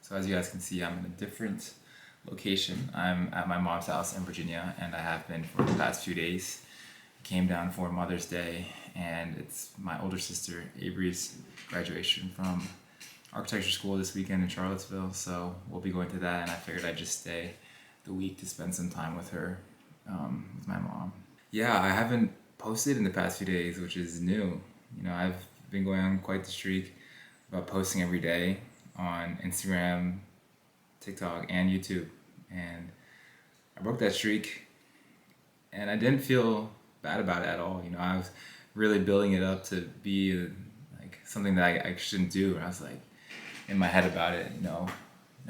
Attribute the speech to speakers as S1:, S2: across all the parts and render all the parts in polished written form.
S1: So as you guys can see, I'm in a different location. I'm at my mom's house in Virginia, and I have been for the past few days. Came down for Mother's Day, and it's my older sister Avery's graduation from architecture school this weekend in Charlottesville. So we'll be going to that, and I figured I'd just stay the week to spend some time with her, with my mom. Yeah, I haven't posted in the past few days, which is new. I've been going on quite the streak about posting every day on Instagram, TikTok, and YouTube. And I broke that streak, and I didn't feel bad about it at all. I was really building it up to be like something that I shouldn't do. And I was like in my head about it.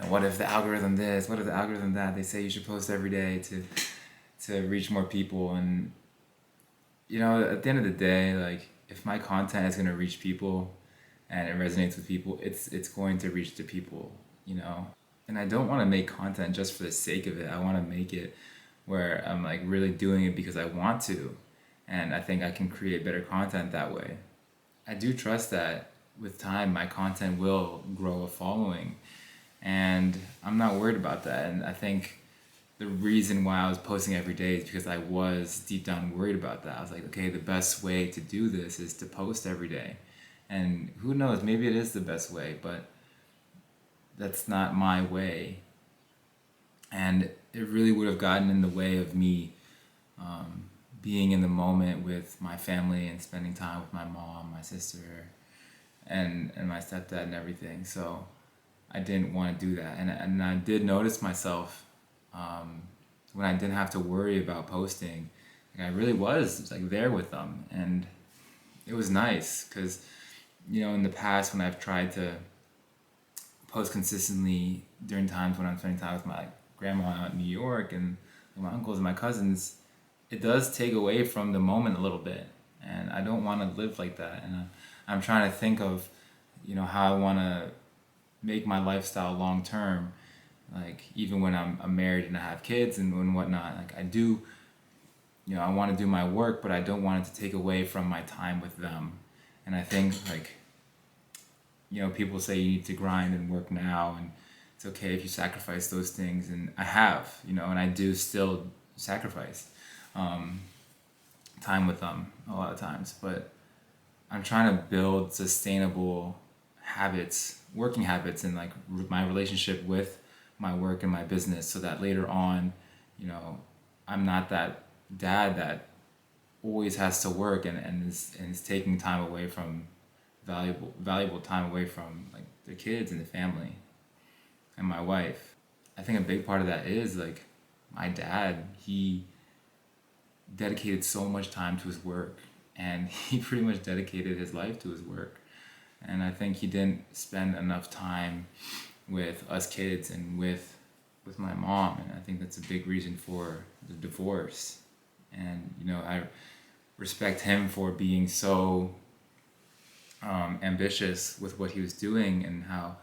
S1: What if the algorithm this? What if the algorithm that? They say you should post every day to reach more people. And at the end of the day, like if my content is gonna reach people and it resonates with people, it's going to reach the people. And I don't want to make content just for the sake of it. I want to make it where I'm like really doing it because I want to, and I think I can create better content that way. I do trust that with time my content will grow a following, and I'm not worried about that. And I think the reason why I was posting every day is because I was deep down worried about that. I was like, okay, the best way to do this is to post every day. And who knows, maybe it is the best way, but that's not my way. And it really would have gotten in the way of me being in the moment with my family and spending time with my mom, my sister, and my stepdad and everything. So I didn't want to do that. And I did notice myself when I didn't have to worry about posting. Like I really was like there with them. And it was nice because, in the past when I've tried to post consistently during times when I'm spending time with my grandma out in New York and my uncles and my cousins, it does take away from the moment a little bit. And I don't want to live like that. And I'm trying to think of, how I want to make my lifestyle long term. Like even when I'm married and I have kids and whatnot, like I do, I want to do my work, but I don't want it to take away from my time with them. And I think like, people say you need to grind and work now, and it's okay if you sacrifice those things. And I have, and I do still sacrifice time with them a lot of times. But I'm trying to build sustainable habits, working habits, and like my relationship with my work and my business, so that later on, I'm not that dad that always has to work and is taking time away from valuable time away from like the kids and the family and my wife. I think a big part of that is like my dad, he dedicated so much time to his work, and he pretty much dedicated his life to his work. And I think he didn't spend enough time with us kids and with my mom, and I think that's a big reason for the divorce. And I respect him for being so ambitious with what he was doing and how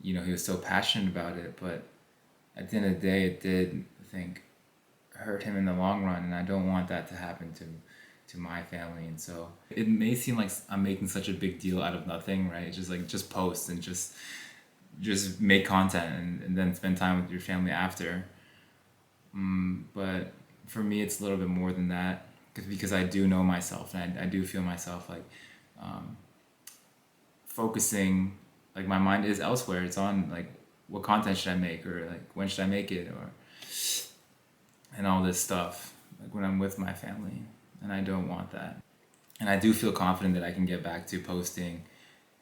S1: he was so passionate about it. But at the end of the day, it did, I think, hurt him in the long run, and I don't want that to happen to my family. And so it may seem like I'm making such a big deal out of nothing, right? Just post and just make content and then spend time with your family after. But for me, it's a little bit more than that, because I do know myself, and I do feel myself like focusing, like my mind is elsewhere. It's on like what content should I make, or like when should I make it, and all this stuff, like when I'm with my family. And I don't want that. And I do feel confident that I can get back to posting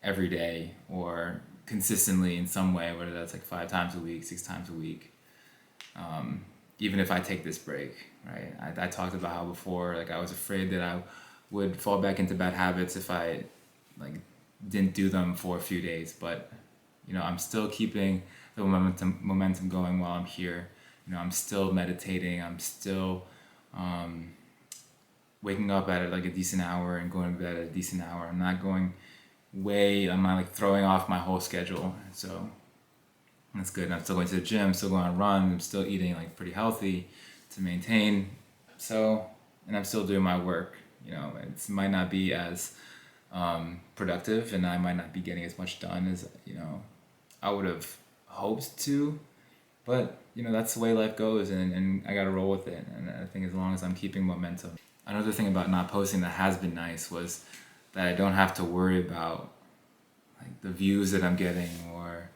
S1: every day or consistently in some way, whether that's like 5 times a week, 6 times a week. Even if I take this break, right? I talked about how before, like I was afraid that I would fall back into bad habits if I like didn't do them for a few days. But I'm still keeping the momentum going while I'm here. I'm still meditating. I'm still waking up at like a decent hour and going to bed at a decent hour. I'm not like throwing off my whole schedule. So that's good. I'm still going to the gym, still going on runs. I'm still eating like pretty healthy to maintain. So, and I'm still doing my work. It might not be as productive, and I might not be getting as much done as I would have hoped to, but that's the way life goes, and I gotta roll with it. And I think as long as I'm keeping momentum. Another thing about not posting that has been nice was that I don't have to worry about like the views that I'm getting, or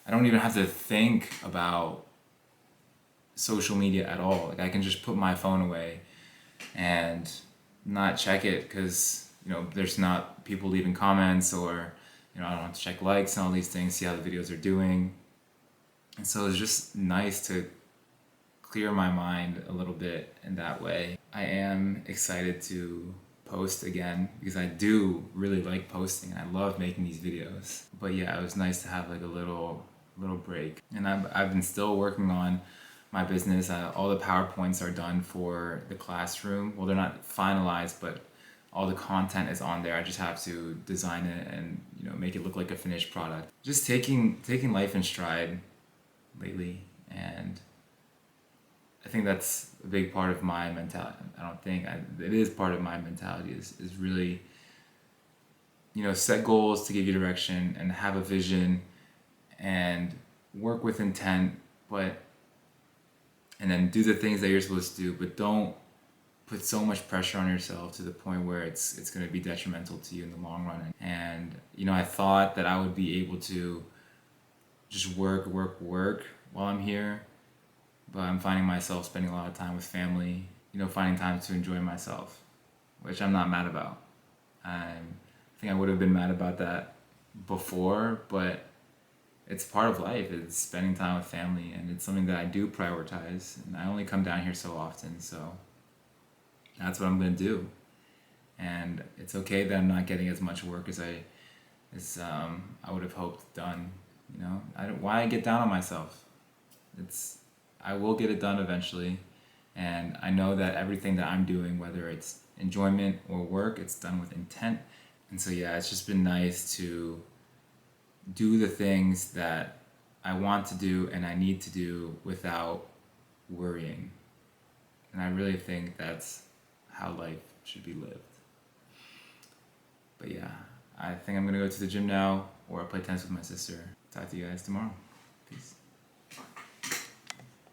S1: I don't even have to think about social media at all. Like I can just put my phone away and not check it, because there's not people leaving comments, or I don't have to check likes and all these things, see how the videos are doing. And so it's just nice to clear my mind a little bit in that way. I am excited to post again because I do really like posting. I love making these videos. But yeah, it was nice to have like a little break. And I've been still working on my business. All the PowerPoints are done for the classroom. Well, they're not finalized, but all the content is on there. I just have to design it and make it look like a finished product. Just taking life in stride lately, and I think that's a big part of my mentality. It is part of my mentality is really set goals to give you direction and have a vision and work with intent, and then do the things that you're supposed to do, but don't put so much pressure on yourself to the point where it's going to be detrimental to you in the long run. And I thought that I would be able to just work while I'm here, but I'm finding myself spending a lot of time with family, finding time to enjoy myself, which I'm not mad about. I think I would have been mad about that before, but it's part of life. It's spending time with family, and it's something that I do prioritize, and I only come down here so often, so that's what I'm going to do. And it's okay that I'm not getting as much work as I would have hoped done. Why get down on myself? I will get it done eventually, and I know that everything that I'm doing, whether it's enjoyment or work, it's done with intent. And so yeah, it's just been nice to do the things that I want to do and I need to do without worrying. And I really think that's how life should be lived. But yeah, I think I'm gonna go to the gym now, or I'll play tennis with my sister. Talk to you guys tomorrow. Peace.